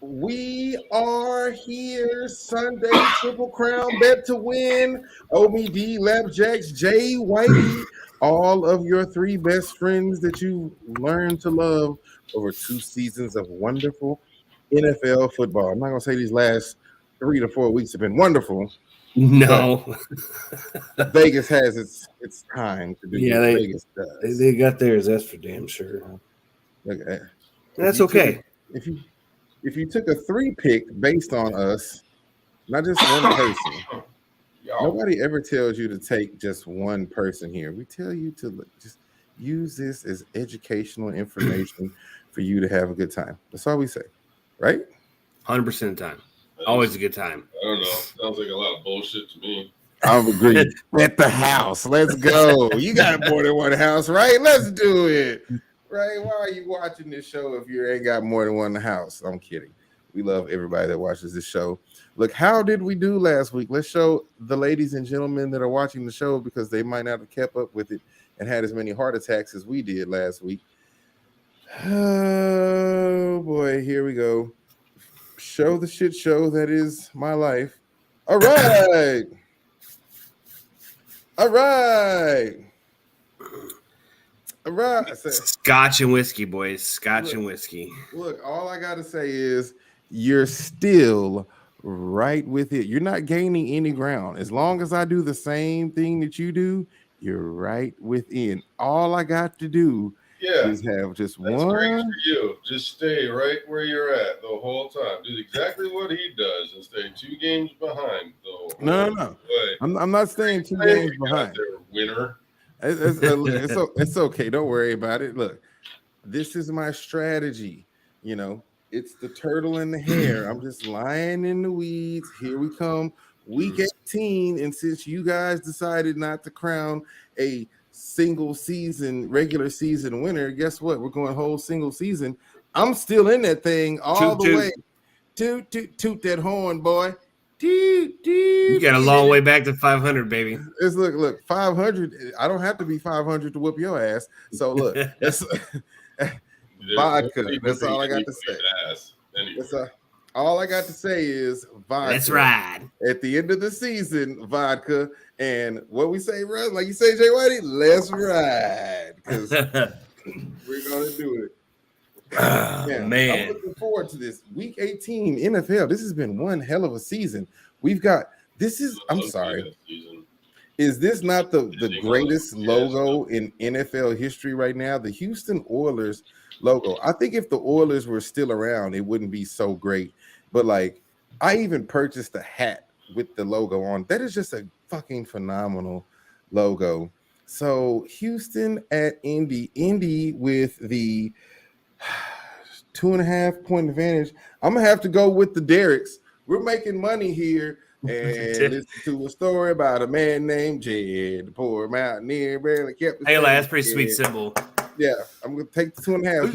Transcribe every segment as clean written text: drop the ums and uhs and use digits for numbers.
We are here Sunday, Triple Crown Bet to Win. OBD, Lapjacks, Jay Whitey, all of your three best friends that you learned to love over 2 seasons of wonderful NFL football. I'm not going to say these last 3 to 4 weeks have been wonderful, but No. Vegas has its time to do Yeah, what they Vegas does. they got theirs. That's for damn sure. Look, That's okay. if you took a 3-pick based on us, not just one person. Nobody ever tells you to take just one person here. We tell you to just use this as educational information for you to have a good time. That's all we say, right? 100% of the time. Always a good time. I don't know. Sounds like a lot of bullshit to me. I'm agreed. At the house. Let's go. You got more than one house, right? Let's do it. Right? Why are you watching this show if you ain't got more than one house? I'm kidding. We love everybody that watches this show. Look, how did we do last week? Let's show the ladies and gentlemen that are watching the show because they might not have kept up with it and had as many heart attacks as we did last week. Oh, boy. Here we go. Show the shit show that is my life. All right. All right. All right. Scotch and whiskey, boys. Scotch and whiskey. Look, all I got to say is you're still right with it. You're not gaining any ground. As long as I do the same thing that you do, you're right within. All I got to do is have just That's one. Great for you. Just stay right where you're at the whole time. Do exactly what he does and stay 2 games behind. No. I'm not staying 2 games behind. There, winner. It's okay. Don't worry about it. Look, this is my strategy. You know, it's the turtle in the hare. I'm just lying in the weeds. Here we come. Week 18. And since you guys decided not to crown a regular season winner, guess what? We're going whole single season. I'm still in that thing all the way. Toot that horn, boy. You got a long way back to 500, baby. It's look, 500. I don't have to be 500 to whoop your ass. So look, that's vodka. That's all I got to say. All I got to say is vodka. Let's ride. At the end of the season, vodka. And what we say, Russ, like you say, Jay Whitey, let's ride. Because we're going to do it. Man. I'm looking forward to this. Week 18 NFL. This has been one hell of a season. I'm sorry. Is this not the greatest logo in NFL history right now? The Houston Oilers logo. I think if the Oilers were still around, it wouldn't be so great. But like, I even purchased a hat with the logo on. That is just a fucking phenomenal logo. So Houston at Indy with the 2.5 point advantage. I'm gonna have to go with the Derricks. We're making money here. And listen to a story about a man named Jed, the poor mountaineer, barely kept his that's pretty sweet symbol. Yeah, I'm gonna take the 2.5.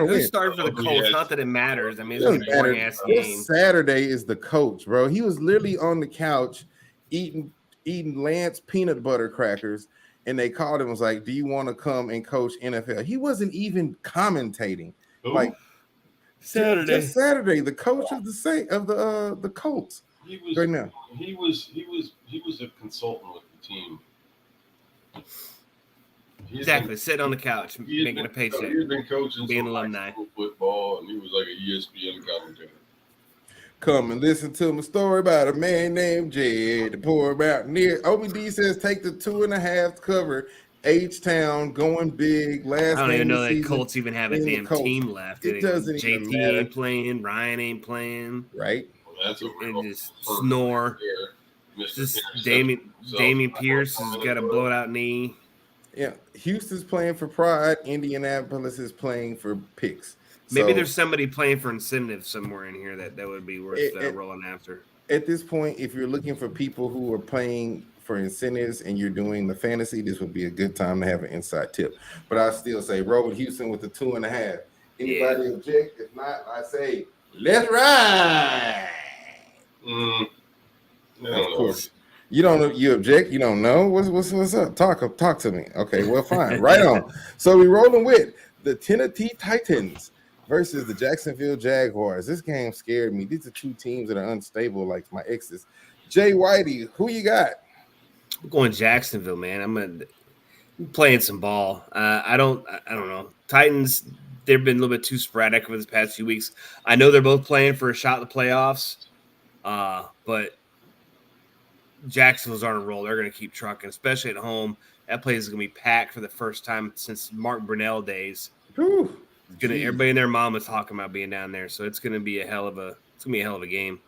Who's starting for the Colts? Not that it matters. I mean, it's a boring ass game. Saturday is the coach, bro. He was literally on the couch eating Lance peanut butter crackers, and they called him. Was like, "Do you want to come and coach NFL?" He wasn't even commentating. Ooh. Like Saturday, the coach of the Colts. He was right now. He was a consultant with the team. Exactly, sit on the couch, making a paycheck. He's been coaching being alumni football, and he was like a ESPN commentator. Come and listen to my story about a man named Jed, the poor mountaineer. OBD says take the 2.5 cover. H-Town going big. I don't even know that Colts even have a damn team left. It doesn't even JT matter. ain't playing. Ryan ain't playing. Right. That's and just snore. Just Damian Pierce has got a blown out knee. Yeah, Houston's playing for pride. Indianapolis is playing for picks. Maybe there's somebody playing for incentive somewhere in here that would be worth rolling after. At this point, if you're looking for people who are playing for incentives and you're doing the fantasy, this would be a good time to have an inside tip. But I still say roll with Houston with the 2.5. Anybody object? If not, I say let's ride. Of course. You don't know. You object. You don't know. What's up? Talk to me. Okay. Well, fine. Right on. So we rolling with the Tennessee Titans versus the Jacksonville Jaguars. This game scared me. These are two teams that are unstable, like my exes. Jay Whitey, who you got? I'm going Jacksonville, man. I'm playing some ball. I don't know. Titans, they've been a little bit too sporadic over the past few weeks. I know they're both playing for a shot at the playoffs, but Jacksonville's on a roll. They're going to keep trucking, especially at home. That place is going to be packed for the first time since Mark Brunell days. Everybody and their mom is talking about being down there, so it's going to be a hell of a game.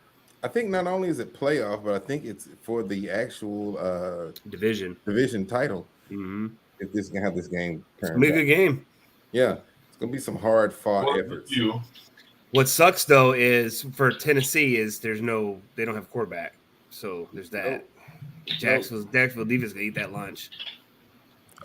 I think not only is it playoff, but I think it's for the actual division title. Mm-hmm. If this can have this game, it's gonna be a good game. Yeah, it's gonna be some hard fought efforts. What sucks though is for Tennessee is they don't have a quarterback, so there's that. Jacksonville defense gonna eat that lunch.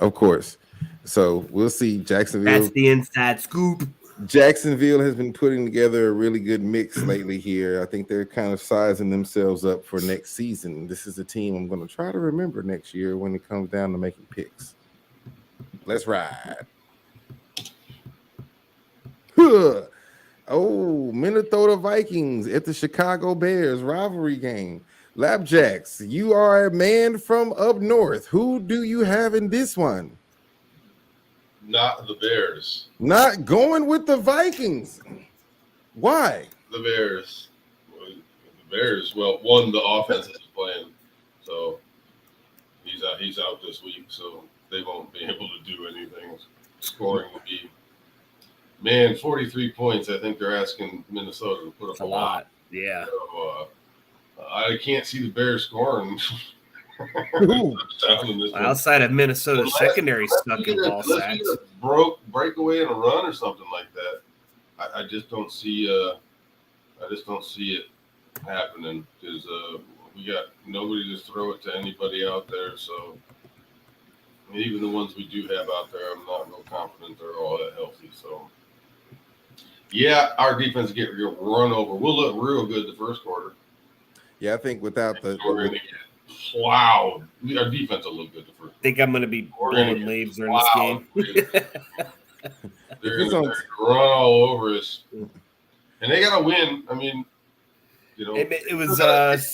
Of course. So we'll see. Jacksonville. That's the inside scoop. Jacksonville has been putting together a really good mix lately here. I think they're kind of sizing themselves up for next season. This is a team I'm going to try to remember next year when it comes down to making picks. Let's ride. Oh, Minnesota Vikings at the Chicago Bears rivalry game. Lapjacks, you are a man from up north. Who do you have in this one? Not the Bears. Not going with the Vikings. Why? The Bears. The Bears. Well, one, the offense is playing, so he's out this week, so they won't be able to do anything. Scoring will be 43 points. I think they're asking Minnesota to put up a lot. Yeah. So, I can't see the Bears scoring. Outside of Minnesota's secondary stuck in ball sacks. Breakaway and a run or something like that. I just don't see it happening because we got nobody to throw it to anybody out there. So even the ones we do have out there, I'm not real confident they're all that healthy. So yeah, our defense get run over. We'll look real good the first quarter. Yeah, I think without the we're gonna get plowed. Our defense will look good the first. I think I'm going to be blowing leaves during this game. They're going to run all over us, and they got to win. I mean, it was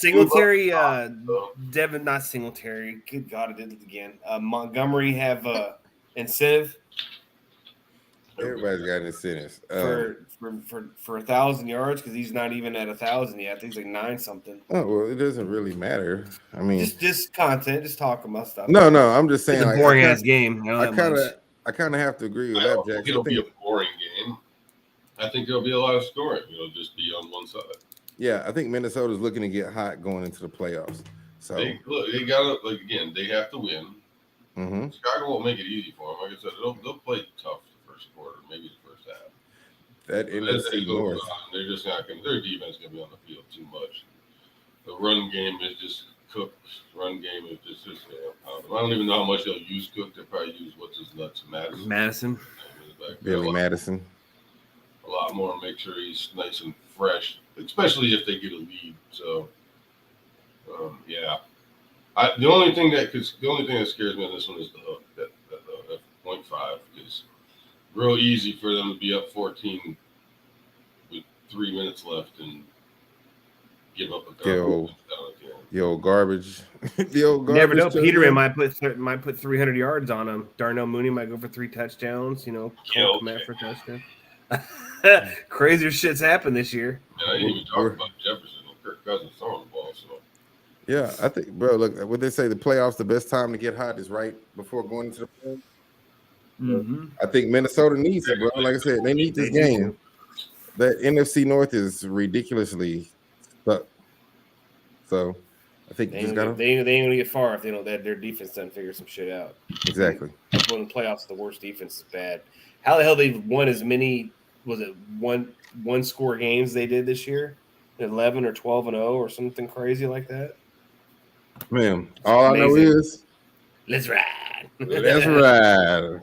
Singletary, Devin, not Singletary. Good God, I did it again. Montgomery have incentive. Everybody's got incentives for 1,000 yards because he's not even at 1,000 yet. I think he's like 9 something. Oh well, it doesn't really matter. I mean, just content, just talking about stuff. No, I'm just saying. It's a boring ass game. I kind of have to agree with that, Jack. It'll be a boring game. I think there'll be a lot of scoring. It'll just be on one side. Yeah, I think Minnesota's looking to get hot going into the playoffs. So they got to again. They have to win. Mm-hmm. Chicago won't make it easy for them. Like I said, they'll play tough the first quarter, maybe the first half. That NFC North. They're just not going. Their defense going to be on the field too much. The run game is just cooked. Run game is just I don't even know how much they'll use Cook. They'll probably use what's his nuts, Madison. Billy Madison. A lot more. Make sure he's nice and fresh, especially if they get a lead. So, yeah. The only thing that scares me on this one is the hook. That 0.5 is real easy for them to be up 14 with 3 minutes left and give up a garbage. The old garbage. Never know. Peterman might put 300 yards on him. Darnell Mooney might go for 3 touchdowns. Cole Kmet for a touchdown. Crazier shit's happened this year. And I didn't even talk about Jefferson and Kirk Cousins throwing the ball. So. Yeah, I think, bro. Look, what they say, the playoffs, the best time to get hot is right before going into the playoffs. Mm-hmm. I think Minnesota needs it, bro. Like I said, they need this game. That NFC North is ridiculously stuck. So I think they ain't gonna get far if they don't. Their defense doesn't figure some shit out. Exactly. When the playoffs, the worst defense is bad. How the hell they've won as many? Was it one score games they did this year? 11 or 12-0 or something crazy like that. Man, all I know is let's ride. Let's ride.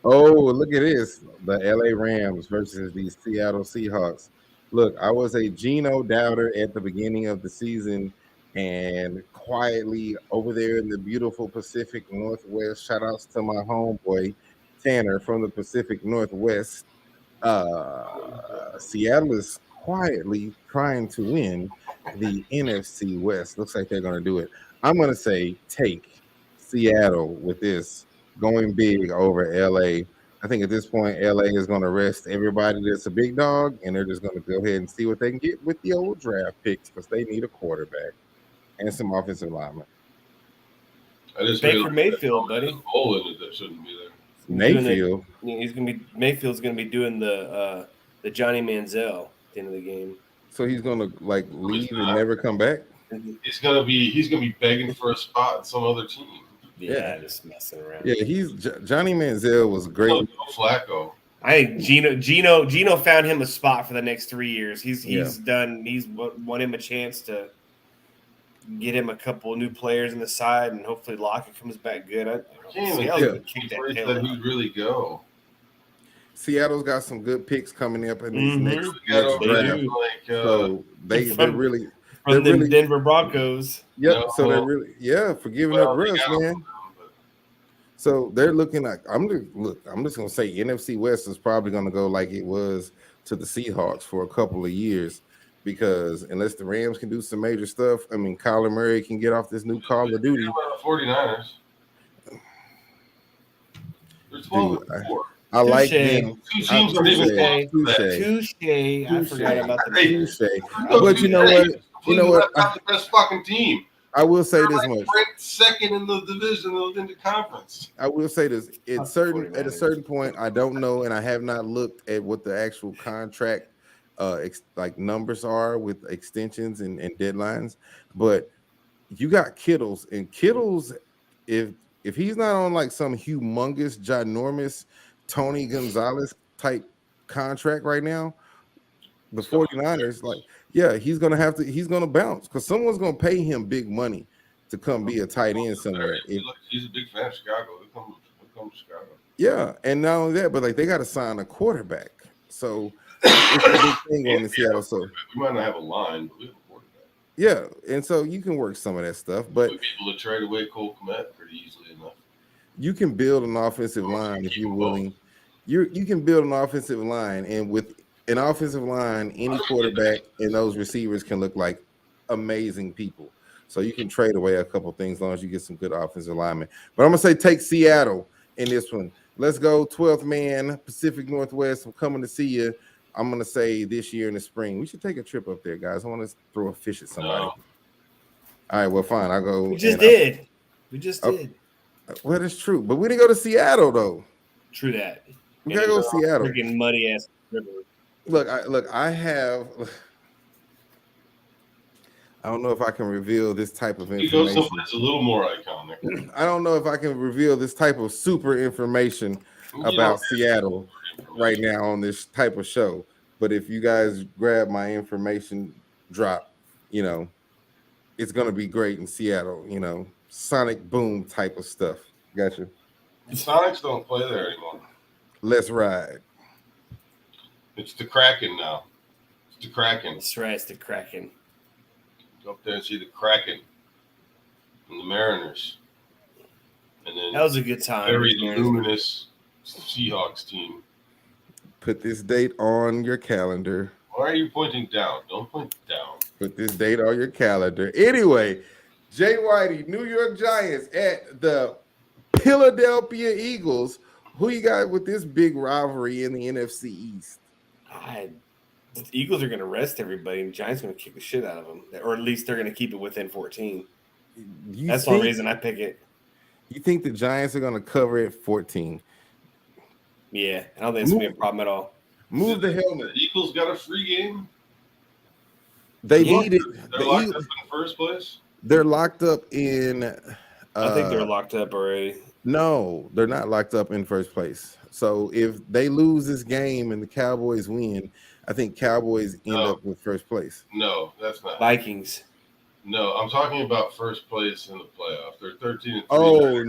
Oh, look at this. The LA Rams versus the Seattle Seahawks. Look, I was a Geno doubter at the beginning of the season, and quietly over there in the beautiful Pacific Northwest, shout outs to my homeboy Tanner from the Pacific Northwest. Seattle is quietly trying to win the NFC West. Looks like they're going to do it. I'm going to say take Seattle with this going big over LA. I think at this point, LA is going to rest everybody that's a big dog, and they're just going to go ahead and see what they can get with the old draft picks because they need a quarterback and some offensive linemen. Baker Mayfield, buddy. Hole in it that shouldn't be there. Mayfield. Mayfield's gonna be doing the Johnny Manziel at the end of the game. So he's gonna like leave and never come back. He's gonna be begging for a spot in some other team. Yeah, just messing around. Yeah, Johnny Manziel was great. No Flacco. I think Gino found him a spot for the next 3 years. He's won him a chance to get him a couple of new players in the side, and hopefully Lockett comes back good. He'd really go. Seattle's got some good picks coming up in these next draft. So they're really from the Denver Broncos. Yep. No, so they're really for giving up Russ, man. So they're looking like I'm just gonna say NFC West is probably gonna go like it was to the Seahawks for a couple of years. Because unless the Rams can do some major stuff, I mean, Kyler Murray can get off this new Call of Duty. 49ers. Dude, I like them. Touche. I forgot about the touche. But you know what? Not the best fucking team. I will say this much. Ranked second in the division in the conference. I will say this. At a certain point, I don't know, and I have not looked at what the actual contract like numbers are with extensions and deadlines, but you got Kittles, and Kittles, if he's not on like some humongous, ginormous Tony Gonzalez type contract right now, the 49ers, he's gonna bounce because someone's gonna pay him big money to come be a tight end somewhere. He's a big fan of Chicago. He'll come to Chicago. Yeah, and not only that, but like they got to sign a quarterback, so. It's a big thing on the Seattle. So we might not have a line, but we have a quarterback. Yeah, and so you can work some of that stuff, but we'll be able to trade away Cole Kmet pretty easily enough. You can build an offensive line if you're willing. You can build an offensive line, and with an offensive line, any quarterback and those receivers can look like amazing people. So you can trade away a couple things as long as you get some good offensive linemen. But I'm gonna say take Seattle in this one. Let's go 12th man, Pacific Northwest. I'm coming to see you. I'm going to say this year in the spring. We should take a trip up there, guys. I want to throw a fish at somebody. No. All right, well, fine. I'll go. We just did. Well, that's true. But we didn't go to Seattle, though. True that. We got to go to Seattle. Freaking muddy-ass river. I have – I don't know if I can reveal this type of information. You go someplace a little more iconic. I don't know if I can reveal this type of super information about Seattle right now on this type of show, but if you guys grab my information drop, it's gonna be great in Seattle. Sonic Boom type of stuff. Gotcha. The Sonics don't play there anymore. Let's ride. It's the Kraken now. It's the Kraken. That's right. It's the Kraken. Go up there and see the Kraken and the Mariners, and then that was a good time. Very luminous Seahawks team. Put this date on your calendar. Why are you pointing down? Don't point down. Put this date on your calendar. Anyway, Jay Whitey, New York Giants at the Philadelphia Eagles. Who you got with this big rivalry in the NFC East? The Eagles are going to rest everybody, and the Giants are going to kick the shit out of them, or at least they're going to keep it within 14. That's the reason I pick it. You think the Giants are going to cover it 14? Yeah, I don't think it's going to be a problem at all. Move the helmet. The Eagles got a free game. They need it. They're locked up in first place. They're locked up in. I think they're locked up already. No, they're not locked up in first place. So if they lose this game and the Cowboys win, I think Cowboys end up with first place. No, that's not Vikings. No, I'm talking about first place in the playoff. They're 13-3. Oh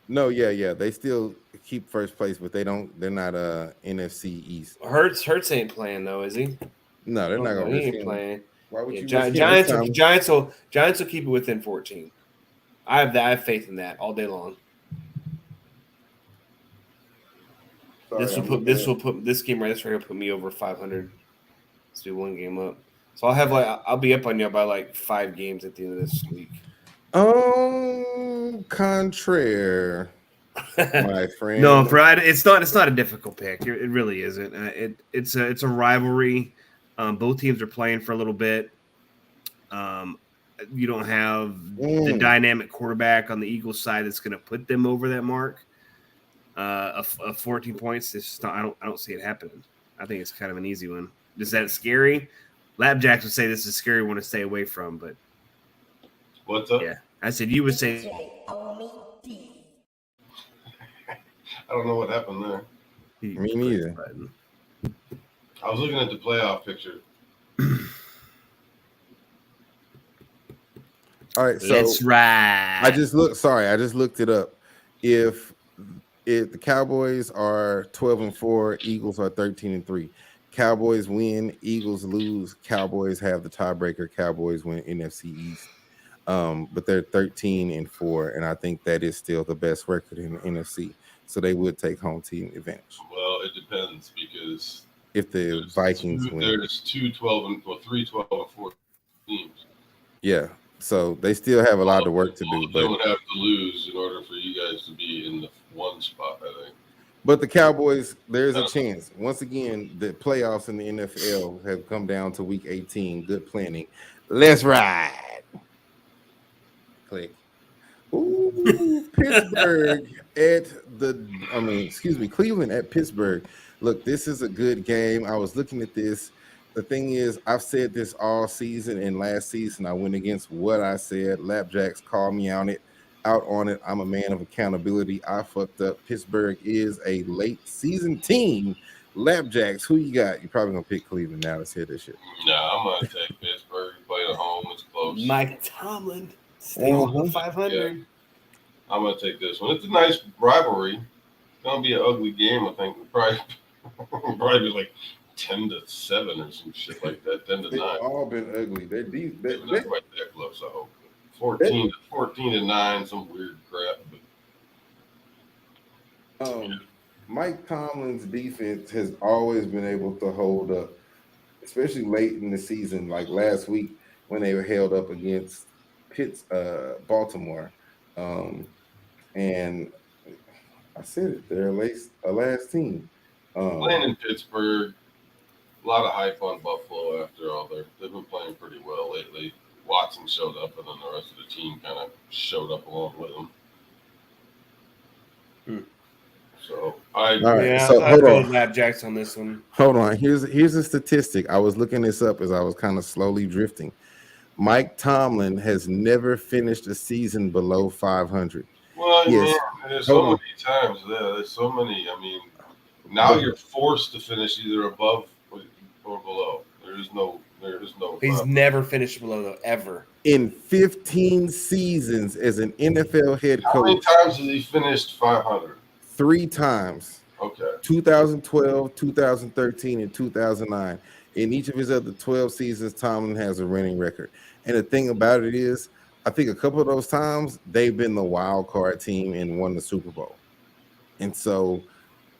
no, yeah. They still keep first place, but they're not NFC East. Hurts ain't playing though, is he? No, they're not gonna. He ain't playing. Why would you? Giants will keep it within 14. I have faith in that all day long. Sorry, this game right here put me over 500. Let's do one game up. So I'll be up on you by like 5 games at the end of this week. Contraire, my friend. No, Brad, it's not a difficult pick. It really isn't. It's a rivalry. Both teams are playing for a little bit. You don't have the dynamic quarterback on the Eagles side that's going to put them over that mark. Of 14 points, it's just not, I don't see it happening. I think it's kind of an easy one. Is that scary? Lapjacks would say this is a scary one to stay away from, but what's up? Yeah, I said you would say. I don't know what happened there. Me neither. I was looking at the playoff picture. All right, so that's right. I just looked it up. If the Cowboys are 12-4, Eagles are 13-3. Cowboys win, Eagles lose. Cowboys have the tiebreaker. Cowboys win NFC East. But they're 13-4, and I think that is still the best record in the NFC. So they would take home team advantage. Well, it depends because if the Vikings win, there's 3 12-4 teams. Yeah, so they still have a lot of work to do. They would have to lose in order for you guys to be in the one spot, I think. But the Cowboys, there's a chance. Once again, the playoffs in the NFL have come down to week 18. Good planning. Let's ride. Click. Ooh, Pittsburgh Cleveland at Pittsburgh. Look, this is a good game. I was looking at this. The thing is, I've said this all season, and last season I went against what I said. Lapjacks called me out on it. I'm a man of accountability. I fucked up. Pittsburgh is a late season team. Lapjacks, who you got? You're probably gonna pick Cleveland now. Let's hear this shit. Nah, I'm gonna take Pittsburgh. Play at home. It's close. Mike Tomlin still 500. Yeah. I'm gonna take this one. It's a nice rivalry. It's gonna be an ugly game. I think probably be like 10-7 or some shit like that. 10-9. They've all been ugly. They're not quite that close. I hope. 14-9, some weird crap. But Mike Tomlin's defense has always been able to hold up, especially late in the season, like last week when they were held up against Baltimore. And I said it, they're a last team. Playing in Pittsburgh, a lot of hype on Buffalo after all. They've been playing pretty well lately. Watson showed up, and then the rest of the team kind of showed up along with him. So I hold on, Lapjacks on this one. Hold on. Here's a statistic. I was looking this up as I was kind of slowly drifting. Mike Tomlin has never finished a season below 500. Well, yes. There's so many times there. There's so many. I mean, now you're forced to finish either above or below. There is no. He's never finished below though, ever. In 15 seasons as an NFL head coach. How many times has he finished 500? 3 times. Okay. 2012, 2013, and 2009. In each of his other 12 seasons, Tomlin has a winning record. And the thing about it is, I think a couple of those times they've been the wild card team and won the Super Bowl. And so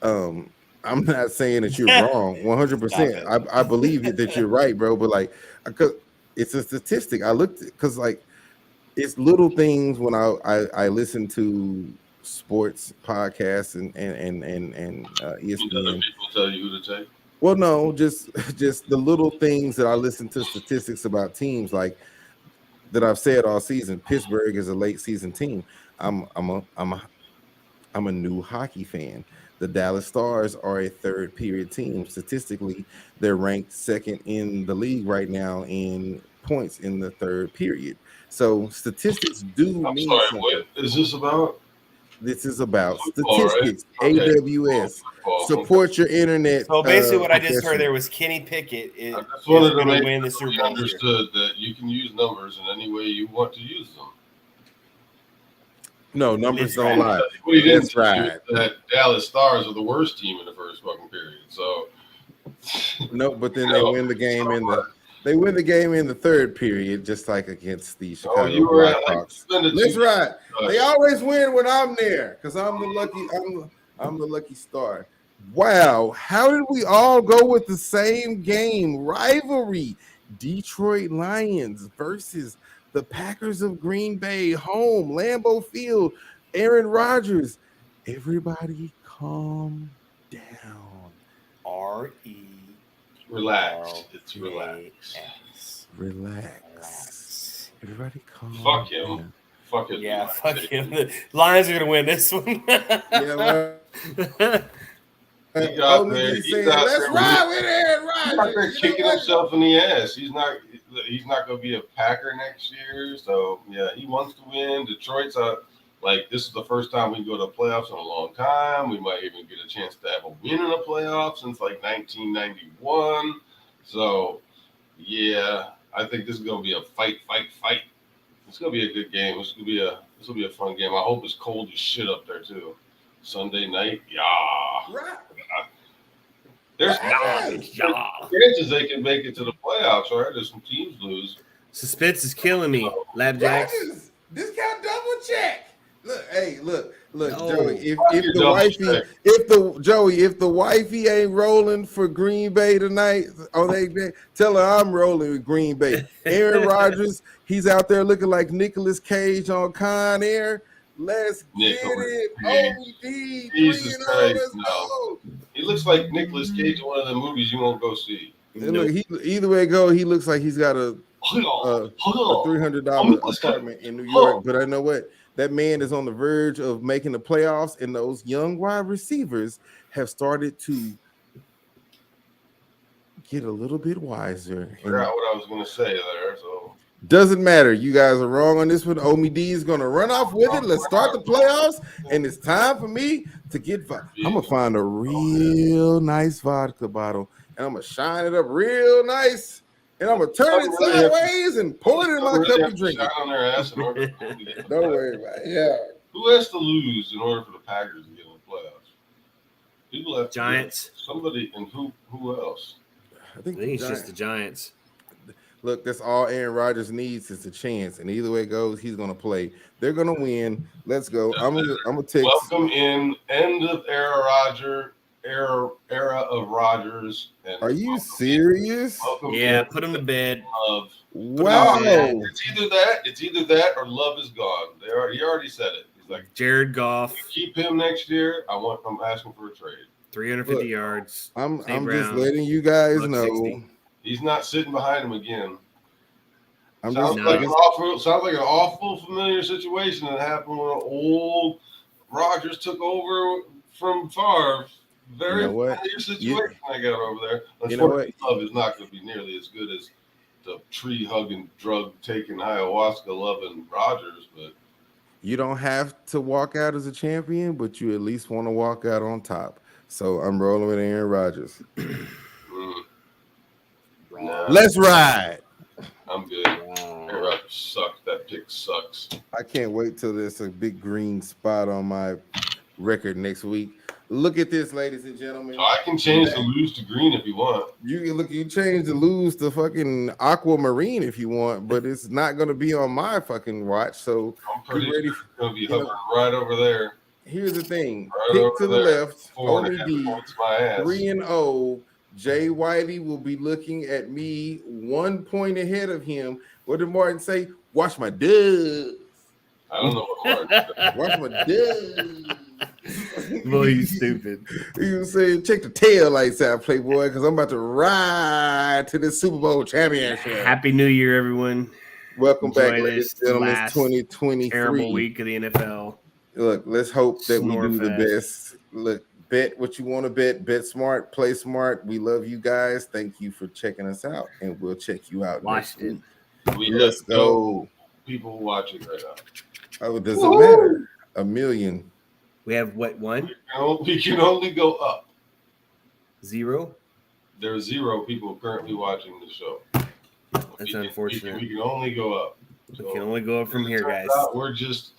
I'm not saying that you're wrong 100%. I believe that you're right, bro. But like, it's a statistic. I looked because like it's little things when I listen to sports podcasts and ESPN. Other people tell you who to take. Well, no, just the little things that I listen to statistics about teams like that I've said all season. Pittsburgh is a late season team. I'm a new hockey fan. The Dallas Stars are a third period team. Statistically, they're ranked second in the league right now in points in the third period. So statistics do mean something. What is this about? This is about statistics. Right? Okay. AWS. Support your internet. So basically, what I just heard there was Kenny Pickett is going to win the Super Bowl. Understood that you can use numbers in any way you want to use them. No, numbers don't lie. What he didn't say that Dallas Stars are the worst team in the first fucking period. So no, but then they win the game in the third period, just like against the Chicago Blackhawks. Let's ride. They always win when I'm there because I'm the lucky star. Wow, how did we all go with the same game? Rivalry. Detroit Lions versus the Packers of Green Bay, home, Lambeau Field, Aaron Rodgers. Everybody calm down. Relax. It's relax. Relax. Everybody calm Fuck him. down. Fuck it. Yeah, fuck him. The Lions are gonna win this one. Yeah, He got there. He's He's saying, out let's there. ride with Aaron He's out there Rodgers. kicking himself in the ass. He's not going to be a Packer next year. So yeah, he wants to win. Detroit's like this is the first time we go to playoffs in a long time. We might even get a chance to have a win in the playoffs since like 1991. So yeah, I think this is going to be a fight. It's going to be a good game. This will be a fun game. I hope it's cold as shit up there too. Sunday night, yeah. Right. There's Yeah. chances they can make it to the playoffs, right? There's some teams lose. Suspense is killing me. Labjacks. Rodgers, discount double check. Look, hey, look, No. Joey. If Your the double wifey, check. if the wifey ain't rolling for Green Bay tonight, they tell her I'm rolling with Green Bay. Aaron Rodgers, he's out there looking like Nicolas Cage on Con Air. Let's get it. OD, Jesus 3-0, Christ, let's no. go. He looks like Nicolas Cage in one of the movies you won't go see. And look, either way it go, he looks like he's got a $300 apartment in New York. But I know what? That man is on the verge of making the playoffs, and those young wide receivers have started to get a little bit wiser. I forgot what I was going to say there. So Doesn't matter. You guys are wrong on this one. Omi D is going to run off with it. Let's start the playoffs, and it's time for me to get. I'm going to find a real nice vodka bottle, and I'm going to shine it up real nice. And I'm gonna turn it sideways and pour it in my cup and drink it. On their ass in order Don't worry about it. Yeah. Who has to lose in order for the Packers to get in the playoffs? People have to Giants. Somebody, and who else? I think it's just the Giants. Look, that's all Aaron Rodgers needs is a chance, and either way it goes, he's gonna play. They're gonna win. Let's go. I'm gonna text. Welcome in end of era of Rodgers. And are you serious? Yeah, put him to bed. Love. Wow. It's either that or Love is gone. He already said it. He's like Jared Goff. Keep him next year. I'm asking for a trade. 350 yards. I'm just letting you guys know. 60. He's not sitting behind him again. Sounds like an awful familiar situation that happened when old Rodgers took over from Favre. Very familiar situation I got over there. Unfortunately, Love is not going to be nearly as good as the tree hugging, drug taking, ayahuasca loving Rodgers, but you don't have to walk out as a champion, but you at least want to walk out on top. So I'm rolling with Aaron Rodgers. Let's ride. I'm good. Aaron Rodgers sucks. That pick sucks. I can't wait till there's a big green spot on my record next week. Look at this, ladies and gentlemen. So I can change the lose to green if you want. You can look. You change the lose to fucking aquamarine if you want, but it's not going to be on my fucking watch. So I'm pretty ready. It's going to be hovering right over there. Here's the thing: right pick to the left. 4.5 3-0. Jay Whitey will be looking at me 1 point ahead of him. What did Martin say? Watch my dubs. I don't know what Martin said. Watch my dubs. Boy, you stupid. You say, check the tail lights out, Playboy, because I'm about to ride to the Super Bowl championship. Happy New Year, everyone. Welcome Enjoy back, ladies and gentlemen. It's 2023. Terrible week of the NFL. Look, let's hope that we do the Snore best. Look, bet what you want to bet smart, play smart. We love you guys. Thank you for checking us out, and we'll check you out next week. Let's go. People watching right now. Oh, it doesn't matter. A million. We have what, one? We can only go up. 0? There are 0 people currently watching the show. That's unfortunate. We can only go up. We can only go up from here, guys. We're just